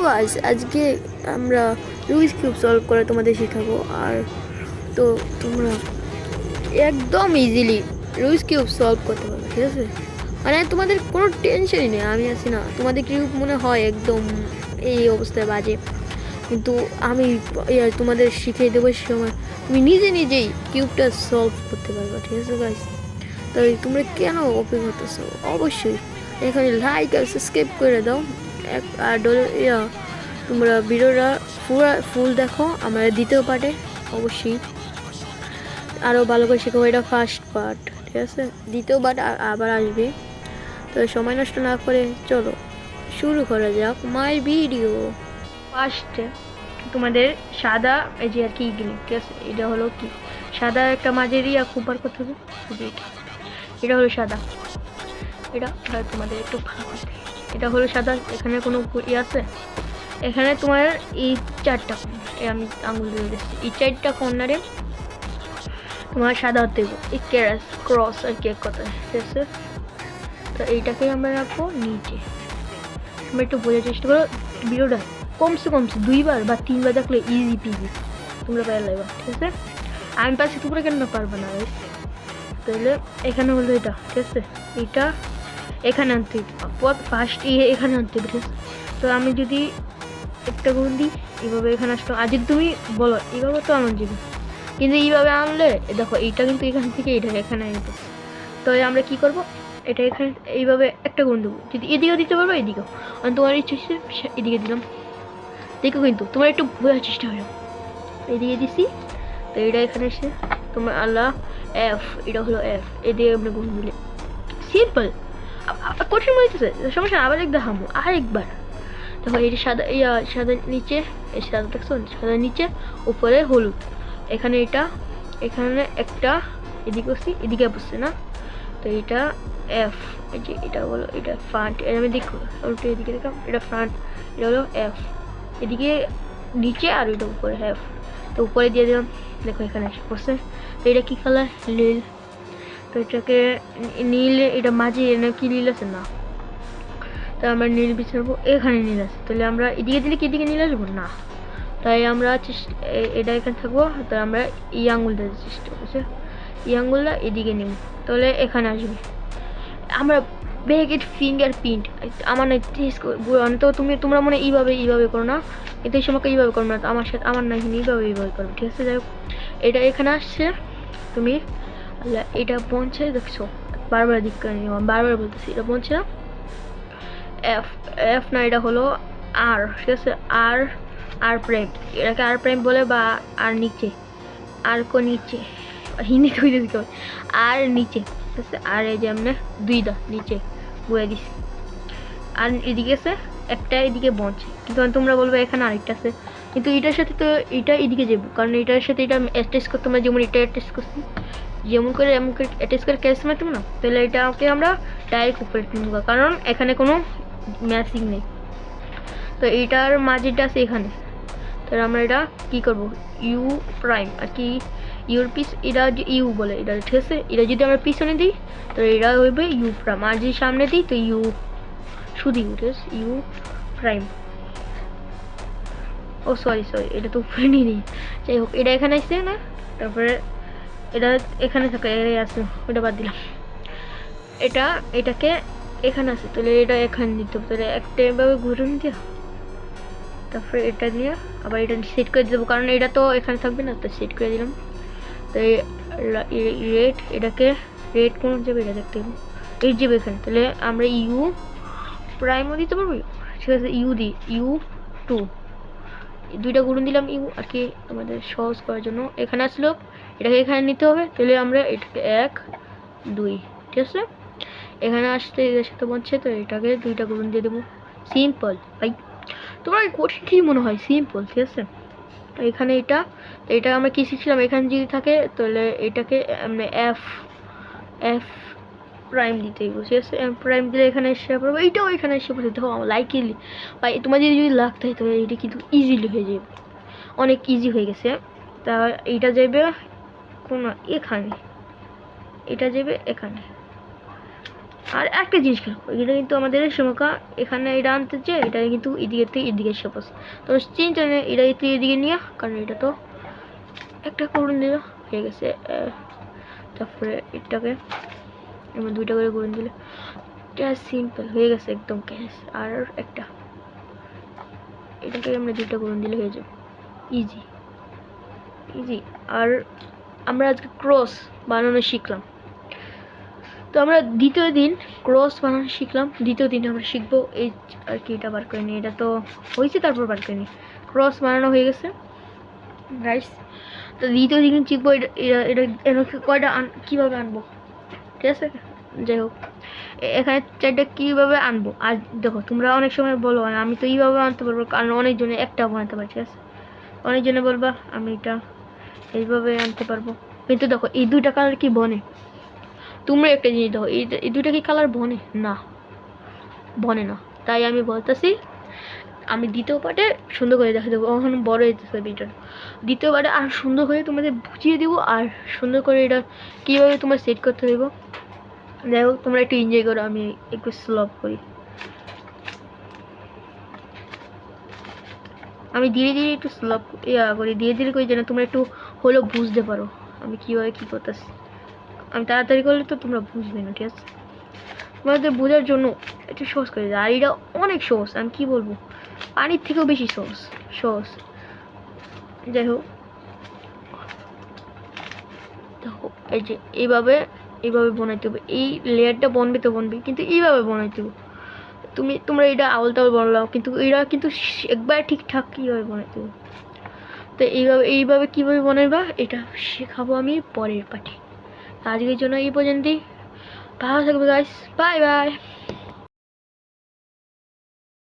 Guys, আজকে আমরা Rubik's cube solve করে তোমাদের শেখাবো। আর তো তোমরা একদম ইজিলি রুবিক্স কিউব সলভ করতে পারবে, ঠিক আছে? মানে তোমাদের কোনো টেনশনই নেই, আমি আছি না। তোমাদের কিউব মনে হয় একদম এই অবস্থায় বাজে, কিন্তু আমি তোমাদের শিখিয়ে দেবো। সময় তুমি নিজে নিজেই কিউবটা সলভ করতে পারবে, ঠিক আছে গাইস? তাই তোমরা কেন অপেক্ষা করতেছো? অবশ্যই এখানে লাইক আর সাবস্ক্রাইব করে দাও। আর তোমরা ভিডিওটা ফুল দেখো, আমরা দ্বিতীয় পার্টে অবশ্যই আরও ভালো করে শেখাবো। এটা ফার্স্ট পার্ট, ঠিক আছে? দ্বিতীয় পার্ট আবার আসবে। তো সময় নষ্ট না করে চলো শুরু করা যাক মাই ভিডিও। ফার্স্টে তোমাদের সাদা এই যে আর কি গিলি, ঠিক আছে? এটা হলো কি সাদা একটা মাঝের খুব বার করতে হবে। এটা হলো সাদা, এটা তোমাদের একটু ভালো করতে। এটা হলো সাদা, এখানে কোনো আছে? এখানে তোমার এই চারটা আমি আঙুল দিয়ে দিচ্ছি, এই চারটা কর্নারে তোমার সাদা হতে হবে। এই ক্রস আর কি এক কথায়, ঠিক আছে? তো এইটাকে আমরা রাখবো নিচে। আমরা একটু বোঝার চেষ্টা করো ভিডিওটা, কমসে কম 2বার বা 3বার দেখলে ইজি পিজি তোমরা পাই লাগবে, ঠিক আছে? আমি পাচ্ছি, তোমরা কেন পারবে না? তাহলে এখানে হলো এটা, ঠিক আছে? এটা এখানে আনতে ফার্স্ট এখানে আনতে হবে, ঠিক আছে? তো আমি যদি একটা গুণ দিই এইভাবে এখানে আসতো, আর যদি তুমি বলো এইভাবে তো আনন্দ যাবে, কিন্তু এইভাবে আনলে দেখো এইটা কিন্তু এখান থেকে এটা এখানে আনতে। তো আমরা কি করব, এটা এখানে এইভাবে একটা গুণ দেবো। যদি এদিকেও দিতে পারবো, এদিকেও, আমি তোমার ইচ্ছে এদিকে দিলাম। দেখো কিন্তু তোমার একটু বোঝার চেষ্টা হলো, এদিকে দিছি। তো এটা এখানে এসে তোমার আল্লাহ এফ, এটা হলো এফ, এদিকে আমরা গুণ দিলে সিম্পল। কঠিন হইতেছে সমস্যা, আবার এক দেখাবো আরেকবার। দেখো এটা সাদা, সাদা নিচে, এই সাদা দেখছো, সাদা নিচে, উপরে হলুদ। এখানে এটা, এখানে একটা এদিকে বসছি, এদিকে বসছে না? তো এটা এফ, এই যে এটা হলো এটা ফ্রন্ট। আমি দেখো এদিকে দেখলাম, এটা ফ্রন্ট, এটা হলো এফ, এদিকে নিচে, আর এটা উপরে এফ। তো উপরে দিয়ে দিলাম, দেখো এখানে এসে বসছে। তো এটা কি কালার? নীল। তো এটাকে নীল, এটা মাঝে কি নীল আছে না? তো আমরা নীল বিছাবো, এখানে নীল আছে, তাহলে আমরা এদিকে দিলে কি এদিকে নীল আসবো না? তাই আমরা এটা এখানে থাকবো। তাই আমরা এই আঙুলটা চেষ্টা করছি, এই আঙুলটা এদিকে নেব, তাহলে এখানে আসবে। আমরা ব্যাগের ফিঙ্গার প্রিন্ট আমার না তো তোমরা মনে এইভাবে করো না, কিন্তু এই সময়কে এইভাবে করো না। আমার সাথে আমার না এখানে এইভাবে করো, ঠিক আছে? যাই হোক, এটা এখানে আসছে, তুমি এটা পৌঁছে দেখছো, বারবার দিক করে নিও, বারবার বলতেছি এটা পৌঁছে না। এফ, এফ না, এটা হলো আর, ঠিক আছে? আর, আর প্রাইম, এটাকে আর প্রাইম বলে, বা আর নিচে, আর কো নিচে, হিন্দি তো দিতে হবে, আর নিচে, ঠিক আছে? আর এই যে আমরা দুইটা নিচে বয়ে দিছি, আর এদিকে আছে একটা, এদিকে বঞ্চে, কিন্তু তোমরা বলবে এখানে আরেকটা আছে, কিন্তু এটার সাথে তো এটা এদিকে যাবো, কারণ এটার সাথে এটা অ্যাটাচ করতে, আমরা যেমন এটা অ্যাটাচ করছি, যেমন করে এমন করে অ্যাটাচ করে ক্যাশ মারতাম না, তাহলে এটাকে আমরা ডাইরেক্ট উপরে নেব, কারণ এখানে কোনো ম্যাচিং নেই। তো এইটার মাঝেটা আছে এখানে, তাহলে আমরা এটা কি করব, ইউ প্রাইম আর কি, ইউর পিস, এটা যে ইউ বলে এটা, ঠিক আছে? এটা যদি আমরা পিছনে দিই তো এটা হইবে ইউ প্রাইম, আর যদি সামনে দিই তো ইউ, শুধু ইউ, ঠিক আছে? You prime. ও সরি, এটা তো উপরে নিয়ে নিই। যাই হোক, এটা এখানে আসছে না, তারপরে এটা এখানে থাকে, আছে, ওটা বাদ দিলাম। এটাকে এখানে আছে, তাহলে এটা এখানে দিতে হবে, তাহলে একটা এভাবে ঘুরে দিয়ে, তারপরে এটা দিয়ে আবার এটা সেট করে দেবো, কারণ এটা তো এখানে থাকবে না, তো সেট করে দিলাম। তো রেড, এটাকে রেড কোন যাবে এটা দেখতে হবে, এইট যাবে এখানে, তাহলে আমরা ইউ প্রাইমও দিতে পারবো, ঠিক আছে? ইউ দিই, ইউ টু, দুইটা গুণ দিলাম ইউ আর কি আমাদের সহজ করার জন্য। এখানে আসলো, এটাকে এখানে নিতে হবে, তাহলে আমরা এটাকে 1 2, ঠিক আছে? এখানে আসতে এদের সাথে বলছে, তো এটাকে দুইটা গুণ দিয়ে দেবো। সিম্পল ভাই, তোমার কঠিন কি মনে হয়? সিম্পল, ঠিক আছে? এখানে এটা আমরা কি শিখছিলাম, এখানে যদি থাকে তাহলে এটাকে আমরা এফ, এফ প্রাইম দিতেই বসে, ঠিক আছে? এফ প্রাইম দিলে এখানে এসে পড়বে, এইটাও এখানে এসে পড়বে। দেখো লাইকলি ভাই, তোমার যদি লাগ থাকে তাহলে এটা কিন্তু ইজিলি হয়ে যাবে, অনেক ইজি হয়ে গেছে। তা এইটা যাবে কোন এখানে, এটা যাবে এখানে, আর একটা জিনিস খেলো, এটা কিন্তু আমাদের সমকা এখানে এটা আনতে চাই, এটা কিন্তু এদিকে থেকে এদিকে সাপোজ তো চিন্তা নেই, এটা এদিকে নিয়ে, কারণ এটা তো একটা করুন দিল হয়ে গেছে। তারপরে এটাকে আমরা দুইটা করে করুন দিলে এটা সিম্পল হয়ে গেছে একদম ক্যাশ। আর একটা এটাকে আমরা দুইটা করুন দিলে হয়ে যাবে ইজি ইজি। আর আমরা আজকে ক্রস বানানো শিখলাম, তো আমরা দ্বিতীয় দিন ক্রস বানানো শিখলাম, দ্বিতীয় দিন আমরা শিখবো এই আর কি, এটা বার করে নিই, এটা তো হয়েছে তারপর বার করে নিই, ক্রস বানানো হয়ে গেছে গাইস। তো দ্বিতীয় দিন শিখবো এটা এটা এটা কয়টা কীভাবে আনবো, ঠিক আছে। যাই হোক এখানে চারটা কীভাবে আনবো, আর দেখো তোমরা অনেক সময় বলো আমি তো এইভাবে আনতে পারবো, কারণ অনেকজনে একটা বানাতে পারে, ঠিক আছে। অনেকজনে বলবা আমি এটা এইভাবে আনতে পারবো, কিন্তু দেখো এই দুইটা কালার কি বনে, তোমরা একটা জিনিস দেখো এই দুইটা কি কালার বনে না, বনে না। তাই আমি বলতেছি আমি দ্বিতীয় পার্টে সুন্দর করে দেখা দেবো, এখন বড় হইতেছে ভিডিওটা, দ্বিতীয় পার্টে আর সুন্দর করে তোমাদের বুঝিয়ে দেবো, আর সুন্দর করে এটা কীভাবে তোমার সেট করতে দেব। যাই হোক তোমরা একটু এনজয় করো, আমি একটু স্লভ করি, আমি ধীরে ধীরে একটু স্লভ করি, ধীরে ধীরে করি যেন তোমরা একটু হলেও বুঝতে পারো আমি কীভাবে কী করতেছি। আমি তাড়াতাড়ি করলে তো তোমরা বুঝবে না, ঠিক আছে। তোমাদের বোঝার জন্য একটু সহজ করে দেয়, আর এটা অনেক সহজ, আমি কি বলবো পানির থেকেও বেশি সহজ সহজ। যাই হোক দেখো এই যে এইভাবে এইভাবে বানাইতে হবে, এই লেয়ারটা বনবে তো বনবে, কিন্তু এইভাবে বানাইতে হবে। তোমরা এটা আউল তাউল বানাও, কিন্তু এরা কিন্তু একবার ঠিকঠাক কীভাবে বানাইতে হবে। তো এইভাবে কীভাবে বানাইবা এটা শেখাবো আমি পরের পাঠে। আজকের জন্য এই পর্যন্তই, ভালো থাকবে গাইস, বাই বাই।